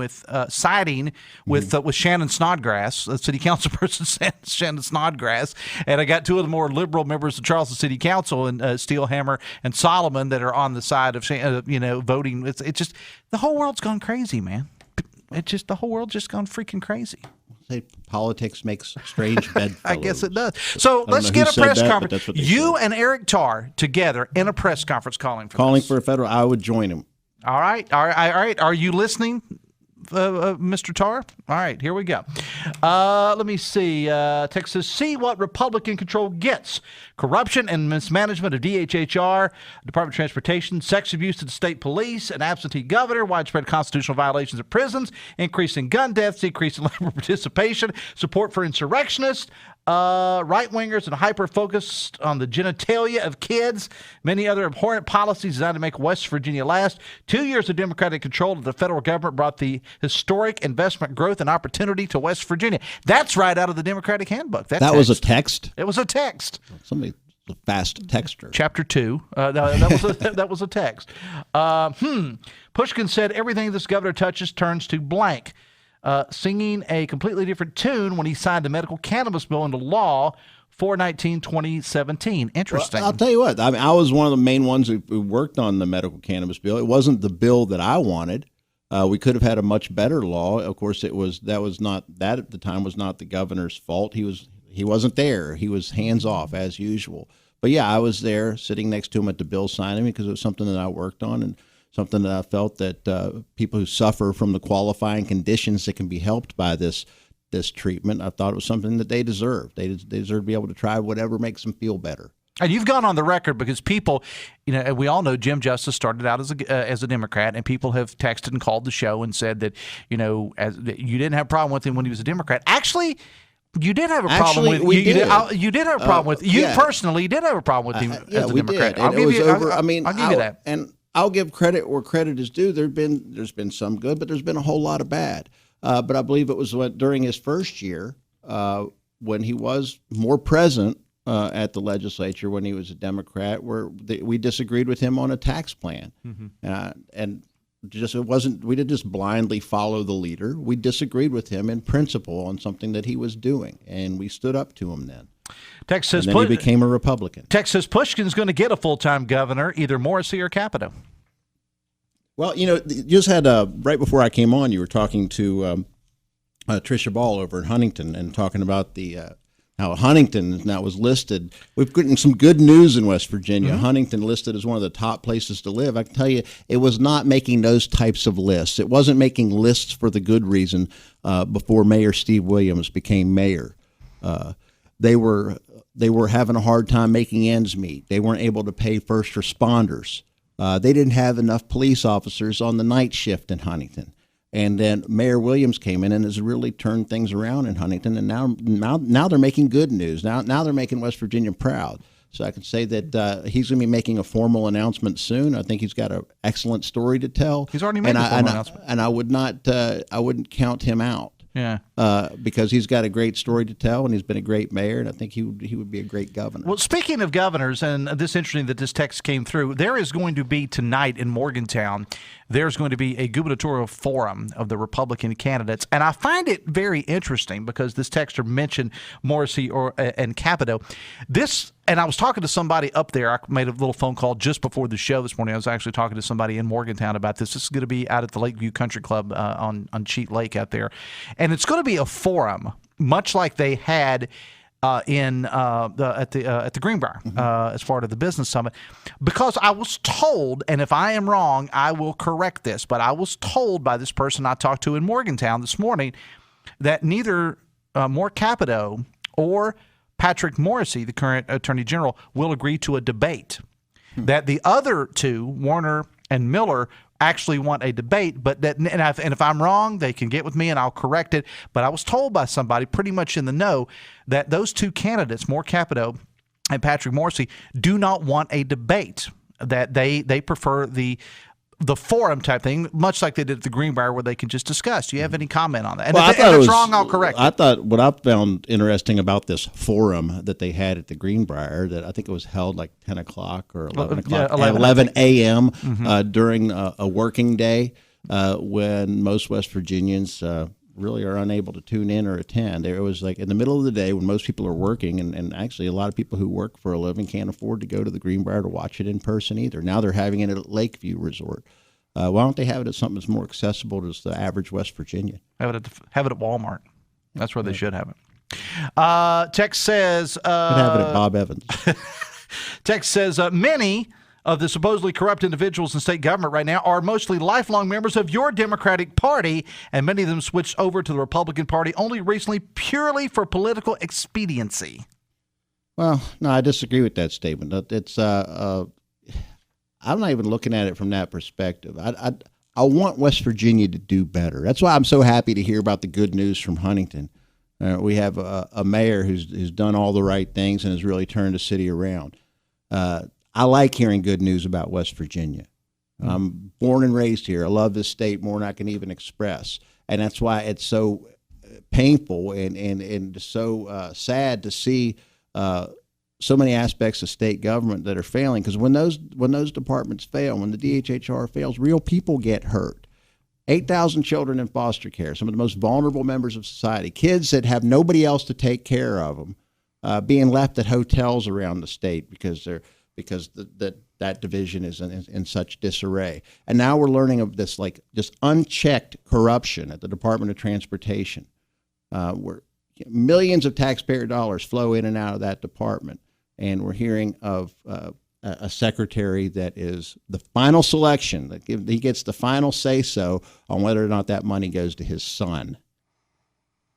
with Shannon Snodgrass, the city council person, Shannon Snodgrass. And I got two of the more liberal members of Charleston City Council, and Steelhammer and Solomon, that are on the side of voting. It's just the whole world's gone crazy, man. The whole world's just gone freaking crazy. Say politics makes strange bedfellows. I guess it does. So let's get a press conference. You and Eric Tarr together in a press conference calling for a federal. I would join him. All right. Are you listening, Mr. Tarr? All right, here we go. Let me see. Texas, see what Republican control gets. Corruption and mismanagement of DHHR, Department of Transportation, sex abuse to the state police, an absentee governor, widespread constitutional violations of prisons, increase in gun deaths, decrease in labor participation, support for insurrectionists, right-wingers, and hyper-focused on the genitalia of kids, many other abhorrent policies designed to make West Virginia last. 2 years of Democratic control of the federal government brought the historic investment growth and opportunity to West Virginia. That's right out of the Democratic handbook. That was a text? It was a text. Somebody, a fast texter. Chapter 2. That was a text. Pushkin said everything this governor touches turns to blank. Singing a completely different tune when he signed the medical cannabis bill into law 4/19/2017. Interesting. Well, I'll tell you what. I mean, I was one of the main ones who worked on the medical cannabis bill. It wasn't the bill that I wanted. We could have had a much better law. Of course, that at the time was not the governor's fault. He wasn't there. He was hands off as usual. But yeah, I was there sitting next to him at the bill signing because it was something that I worked on and something that I felt that people who suffer from the qualifying conditions that can be helped by this treatment, I thought it was something that they deserved. They deserve to be able to try whatever makes them feel better. And you've gone on the record because people, we all know Jim Justice started out as a Democrat, and people have texted and called the show and said that, that you didn't have a problem with him when he was a Democrat. Actually, you did have a problem with you did have a problem with you personally. You did have a problem with him as a Democrat. I'll give you that. And I'll give credit where credit is due. There's been some good, but there's been a whole lot of bad. But I believe it was during his first year when he was more present at the legislature when he was a Democrat, where we disagreed with him on a tax plan, and just we didn't just blindly follow the leader. We disagreed with him in principle on something that he was doing, and we stood up to him then. Texas, and then he became a Republican. Texas Pushkin's going to get a full-time governor, either Morrissey or Capito. Well, you just had right before I came on, you were talking to Tricia Ball over in Huntington and talking about the how Huntington now was listed. We've gotten some good news in West Virginia. Mm-hmm. Huntington listed as one of the top places to live. I can tell you, it was not making those types of lists. It wasn't making lists for the good reason before Mayor Steve Williams became mayor. They were having a hard time making ends meet. They weren't able to pay first responders. They didn't have enough police officers on the night shift in Huntington. And then Mayor Williams came in and has really turned things around in Huntington. And now they're making good news. Now they're making West Virginia proud. So I can say that he's going to be making a formal announcement soon. I think he's got an excellent story to tell. He's already made a formal announcement. And I wouldn't count him out. Yeah. Because he's got a great story to tell, and he's been a great mayor, and I think he would be a great governor. Well, speaking of governors, and this interesting that this text came through, there is going to be tonight in Morgantown, there's going to be a gubernatorial forum of the Republican candidates. And I find it very interesting because this texter mentioned Morrissey and Capito. And I was talking to somebody up there. I made a little phone call just before the show this morning. I was actually talking to somebody in Morgantown about this. This is going to be out at the Lakeview Country Club on Cheat Lake out there. And it's going to be a forum, much like they had at the Greenbrier as part of the business summit, because I was told, and if I am wrong, I will correct this, but I was told by this person I talked to in Morgantown this morning that neither More Capito or Patrick Morrissey, the current Attorney General, will agree to a debate. That the other two, Warner and Miller, actually want a debate, but that, and if I'm wrong, they can get with me and I'll correct it. But I was told by somebody pretty much in the know that those two candidates, More Capito and Patrick Morrissey, do not want a debate. That they prefer the forum type thing, much like they did at the Greenbrier, where they can just discuss. Do you have any comment on that? And if it's wrong, I'll correct it. I thought what I found interesting about this forum that they had at the Greenbrier, that I think it was held like 10 o'clock or 11 o'clock, 11 a.m. During a working day when most West Virginians really are unable to tune in or attend. It was like in the middle of the day when most people are working, and actually a lot of people who work for a living can't afford to go to the Greenbrier to watch it in person either. Now they're having it at Lakeview Resort. Why don't they have it at something that's more accessible to the average West Virginian? Have it at Walmart. That's where they should have it. Text says... Could have it at Bob Evans. Text says, many of the supposedly corrupt individuals in state government right now are mostly lifelong members of your Democratic Party, and many of them switched over to the Republican Party only recently purely for political expediency. Well, no, I disagree with that statement. It's I'm not even looking at it from that perspective. I want West Virginia to do better. That's why I'm so happy to hear about the good news from Huntington. We have a mayor who's done all the right things and has really turned the city around. I like hearing good news about West Virginia. I'm born and raised here. I love this state more than I can even express. And that's why it's so painful and so sad to see so many aspects of state government that are failing. Because when those departments fail, when the DHHR fails, real people get hurt. 8,000 children in foster care, some of the most vulnerable members of society, kids that have nobody else to take care of them, being left at hotels around the state because that division is in such disarray. And now we're learning of this like just unchecked corruption at the Department of Transportation, where millions of taxpayer dollars flow in and out of that department. And we're hearing of a secretary that is the final selection, that he gets the final say-so on whether or not that money goes to his son.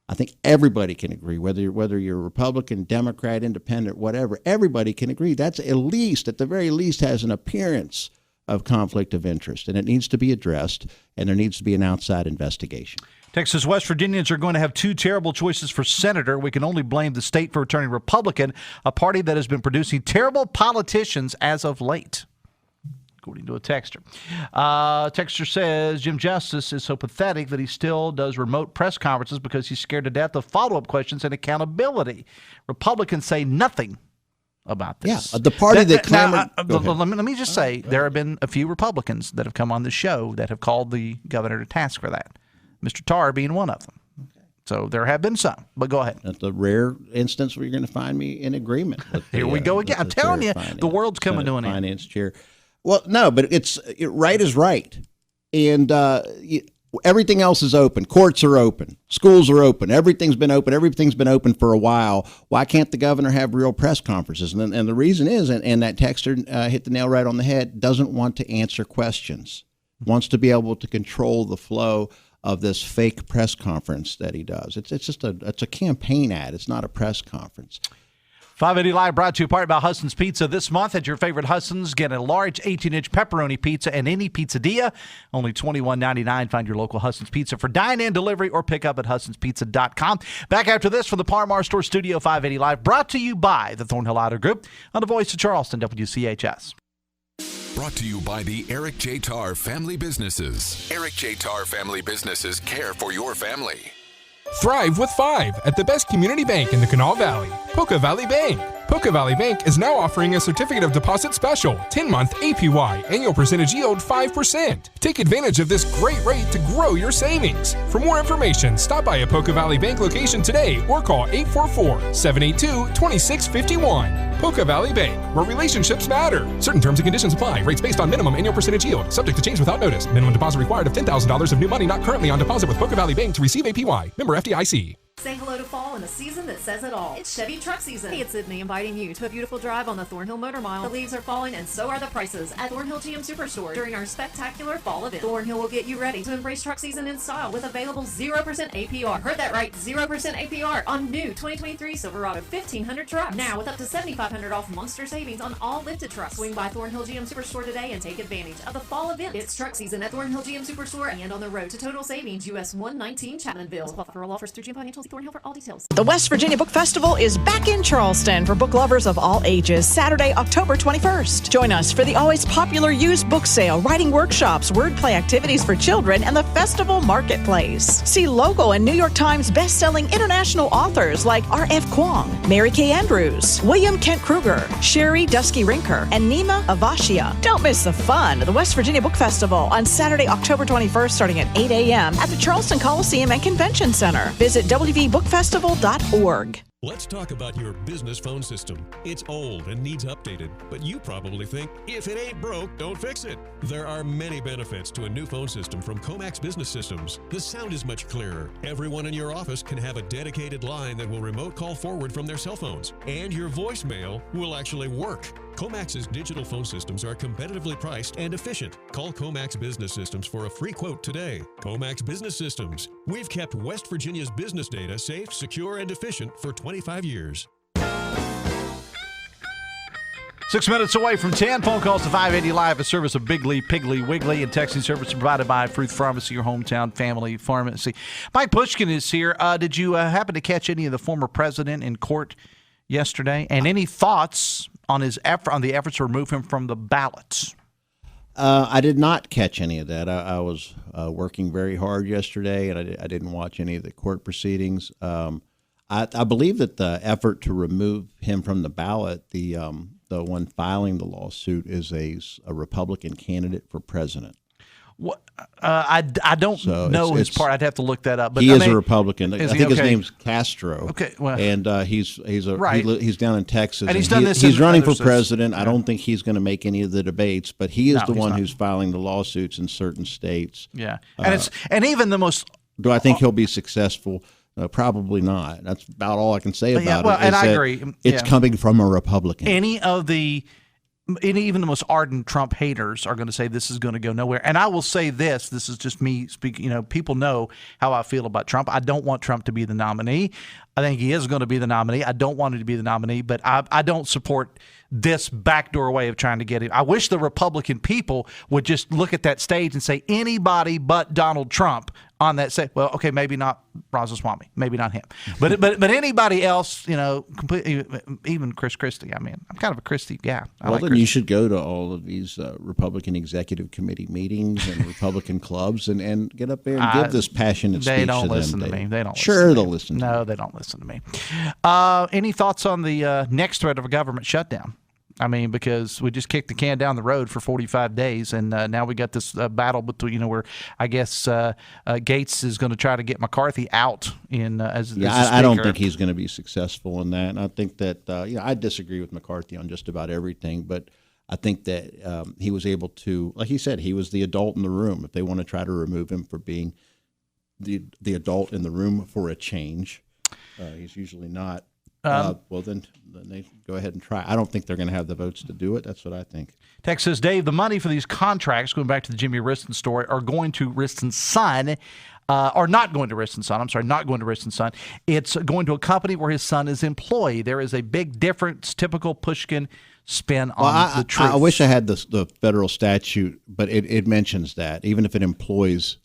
I think everybody can agree, whether you're Republican, Democrat, Independent, whatever, everybody can agree. That's at the very least, has an appearance of conflict of interest, and it needs to be addressed, and there needs to be an outside investigation. Texas West Virginians are going to have two terrible choices for senator. We can only blame the state for turning Republican, a party that has been producing terrible politicians as of late, according to a texter. Texter says Jim Justice is so pathetic that he still does remote press conferences because he's scared to death of follow-up questions and accountability. Republicans say nothing about this. Yeah, the party that clamored... Let me just say, there have been a few Republicans that have come on the show that have called the governor to task for that. Mr. Tarr being one of them. So there have been some, but go ahead. That's a rare instance where you're going to find me in agreement. Here we go again. I'm telling you, the world's coming to an end. Finance chair. Well, no, but right is right. And everything else is open. Courts are open. Schools are open. Everything's been open. Everything's been open for a while. Why can't the governor have real press conferences? And the reason is, and that texter hit the nail right on the head, doesn't want to answer questions, wants to be able to control the flow of this fake press conference that he does. It's just it's a campaign ad. It's not a press conference. 580 Live brought to you part by Hudson's Pizza. This month at your favorite Hudson's, get a large 18-inch pepperoni pizza and any pizzadilla. Only $21.99. Find your local Hudson's Pizza for dine-in, delivery, or pick up at Hudson'sPizza.com. Back after this from the Parmar Store Studio, 580 Live, brought to you by the Thornhill Auto Group on the Voice of Charleston, WCHS. Brought to you by the Eric J. Tarr Family Businesses. Eric J. Tarr Family Businesses care for your family. Thrive with 5 at the best community bank in the Kanawha Valley, Poca Valley Bank. Poca Valley Bank is now offering a certificate of deposit special, 10-month APY, annual percentage yield 5%. Take advantage of this great rate to grow your savings. For more information, stop by a Poca Valley Bank location today or call 844-782-2651. Poca Valley Bank, where relationships matter. Certain terms and conditions apply. Rates based on minimum annual percentage yield. Subject to change without notice. Minimum deposit required of $10,000 of new money not currently on deposit with Poca Valley Bank to receive APY. Member FDIC. Say hello to fall in a season that says it all. It's Chevy truck season. Hey, it's Sydney inviting you to a beautiful drive on the Thornhill Motor Mile. The leaves are falling and so are the prices at Thornhill GM Superstore during our spectacular fall event. Thornhill will get you ready to embrace truck season in style with available 0% APR. Heard that right, 0% APR on new 2023 Silverado 1500 trucks. Now with up to $7,500 off monster savings on all lifted trucks. Swing by Thornhill GM Superstore today and take advantage of the fall event. It's truck season at Thornhill GM Superstore and on the road to total savings US 119 Chapmanville. For all offers through GM Financial, see Thornhill for all details. The West Virginia Book Festival is back in Charleston for book lovers of all ages, Saturday, October 21st. Join us for the always popular used book sale, writing workshops, wordplay activities for children, and the festival marketplace. See local and New York Times best-selling international authors like R.F. Kwong, Mary Kay Andrews, William Kent Kruger, Sherry Dusky Rinker, and Nima Avashia. Don't miss the fun of the West Virginia Book Festival on Saturday, October 21st, starting at 8 a.m. at the Charleston Coliseum and Convention Center. Visit wvbookfestival.org. Let's talk about your business phone system. It's old and needs updated, but you probably think, if it ain't broke, don't fix it. There are many benefits to a new phone system from Comax Business Systems. The sound is much clearer. Everyone in your office can have a dedicated line that will remote call forward from their cell phones, and your voicemail will actually work. Comax's digital phone systems are competitively priced and efficient. Call Comax Business Systems for a free quote today. Comax Business Systems. We've kept West Virginia's business data safe, secure, and efficient for 25 years. 6 minutes away from 10. Phone calls to 580 Live, a service of Bigley, Piggly, Wiggly, and texting service provided by Fruth Pharmacy, your hometown family pharmacy. Mike Pushkin is here. Did you happen to catch any of the former president in court yesterday? And any thoughts on his on the efforts to remove him from the ballots? I did not catch any of that. I was working very hard yesterday, and I didn't watch any of the court proceedings. I believe that the effort to remove him from the ballot, the one filing the lawsuit, is a Republican candidate for president. What I don't know his part. I'd have to look that up. But he is a Republican. I think his name's Castro. Okay, well, and he's down in Texas. And he's done this. He's running for president. Yeah. I don't think he's going to make any of the debates, but he is the one who's filing the lawsuits in certain states. Yeah, and even the most. Do I think he'll be successful? Probably not. That's about all I can say about it. And I agree. It's coming from a Republican. Even the most ardent Trump haters are going to say this is going to go nowhere. And I will say this is just me speaking. People know how I feel about Trump. I don't want Trump to be the nominee. I think he is going to be the nominee. I don't want him to be the nominee, but I don't support this backdoor way of trying to get him. I wish the Republican people would just look at that stage and say anybody but Donald Trump on that stage. Well, okay, maybe not Ramaswamy, maybe not him, but anybody else, completely, even Chris Christie. I mean, I'm kind of a Christie guy. Then you should go to all of these Republican Executive Committee meetings and Republican clubs and get up there and give this passionate speech to them. They don't listen to me. They don't. Sure, they'll listen. No, they don't listen to me. Any thoughts on the next threat of a government shutdown? I mean, because we just kicked the can down the road for 45 days, and now we got this battle between, where I guess Gates is going to try to get McCarthy out as the Speaker. I don't think he's going to be successful in that. And I think that I disagree with McCarthy on just about everything, but I think that he was able to, like he said, he was the adult in the room. If they want to try to remove him for being the adult in the room for a change, he's usually not. Well, then they go ahead and try. I don't think they're going to have the votes to do it. That's what I think. Text says, Dave, the money for these contracts, going back to the Jimmy Wriston story, are going to Wriston's son. or not going to Wrist & Son. I'm sorry, not going to Wrist & Son. It's going to a company where his son is employed. There is a big difference, typical Pushkin spin on the truth. I wish I had the federal statute, but it mentions that even if it employs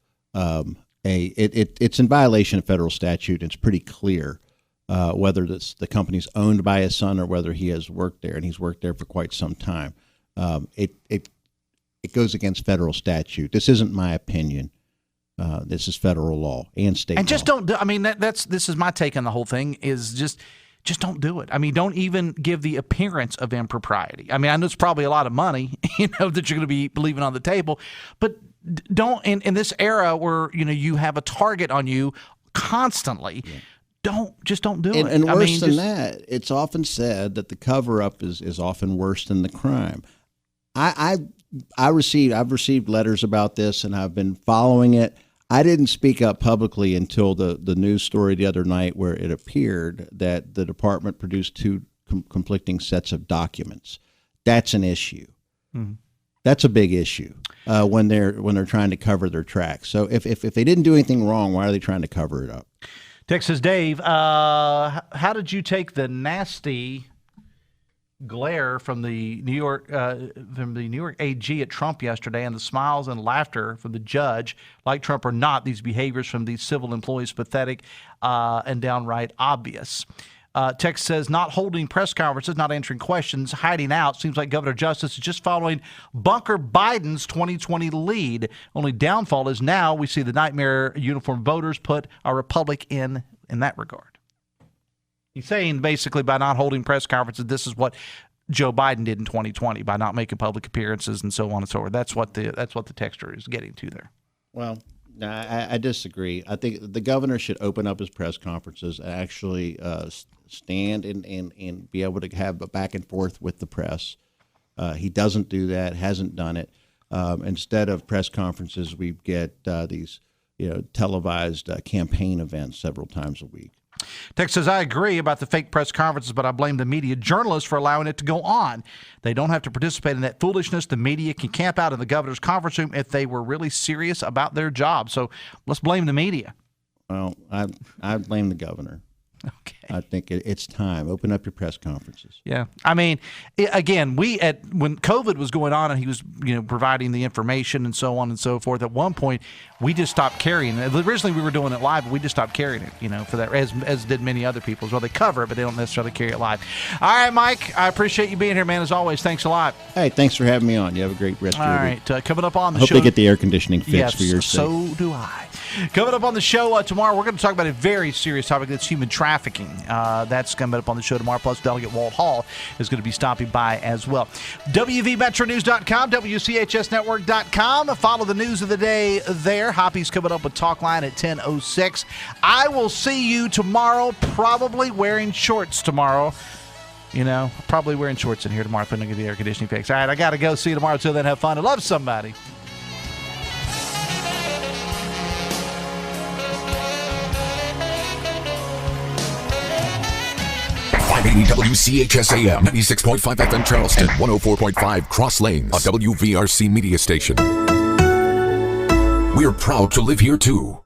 it's in violation of federal statute. It's pretty clear whether the company's owned by his son or whether he has worked there, and he's worked there for quite some time. It goes against federal statute. This isn't my opinion. This is federal law and state law. And just don't do, I mean, this is my take on the whole thing is just don't do it. I mean, don't even give the appearance of impropriety. I mean, I know it's probably a lot of money, that you're going to be leaving on the table, but don't, in this era where, you have a target on you constantly, don't do it. And worse than that, it's often said that the cover-up is often worse than the crime. I've received letters about this, and I've been following it. I didn't speak up publicly until the news story the other night where it appeared that the department produced two conflicting sets of documents. That's an issue. Mm-hmm. That's a big issue when they're trying to cover their tracks. So if they didn't do anything wrong, why are they trying to cover it up? Texas Dave, how did you take the nasty glare from the New York AG at Trump yesterday, and the smiles and laughter from the judge, like Trump or not, these behaviors from these civil employees pathetic and downright obvious? Text says, not holding press conferences, not answering questions, hiding out. Seems like Governor Justice is just following Bunker Biden's 2020 lead. Only downfall is now we see the nightmare uniform voters put our republic in that regard. He's saying basically by not holding press conferences, this is what Joe Biden did in 2020 by not making public appearances and so on and so forth. That's what the texter is getting to there. Well, I disagree. I think the governor should open up his press conferences, actually stand and be able to have a back and forth with the press. He doesn't do that, hasn't done it. Instead of press conferences, we get these televised campaign events several times a week. Text says, I agree about the fake press conferences, but I blame the media journalists for allowing it to go on. They don't have to participate in that foolishness. The media can camp out in the governor's conference room if they were really serious about their job. So let's blame the media. Well, I blame the governor. Okay. I think it's time. Open up your press conferences. Yeah. I mean, again, when COVID was going on and he was, providing the information and so on and so forth, at one point we just stopped carrying it. Originally we were doing it live, but we just stopped carrying it, for that, as did many other people as well. They cover it, but they don't necessarily carry it live. All right, Mike, I appreciate you being here, man, as always. Thanks a lot. Hey, thanks for having me on. You have a great rest of your week. All right, coming up on the show. show. Hope they get the air conditioning fixed for your sake. So do I. Coming up on the show tomorrow, we're going to talk about a very serious topic. That's human trafficking. That's coming up on the show tomorrow. Plus, Delegate Walt Hall is going to be stopping by as well. WVMetroNews.com, WCHSNetwork.com. Follow the news of the day there. Hoppy's coming up with Talk Line at 10:06. I will see you tomorrow, probably wearing shorts tomorrow. Probably wearing shorts in here tomorrow if I don't get the air conditioning fixed. All right, I got to go. See you tomorrow. Till then, have fun and love somebody. 580 WCHS AM, 96.5 FM Charleston, 104.5 Cross Lanes, a WVRC media station. We're proud to live here too.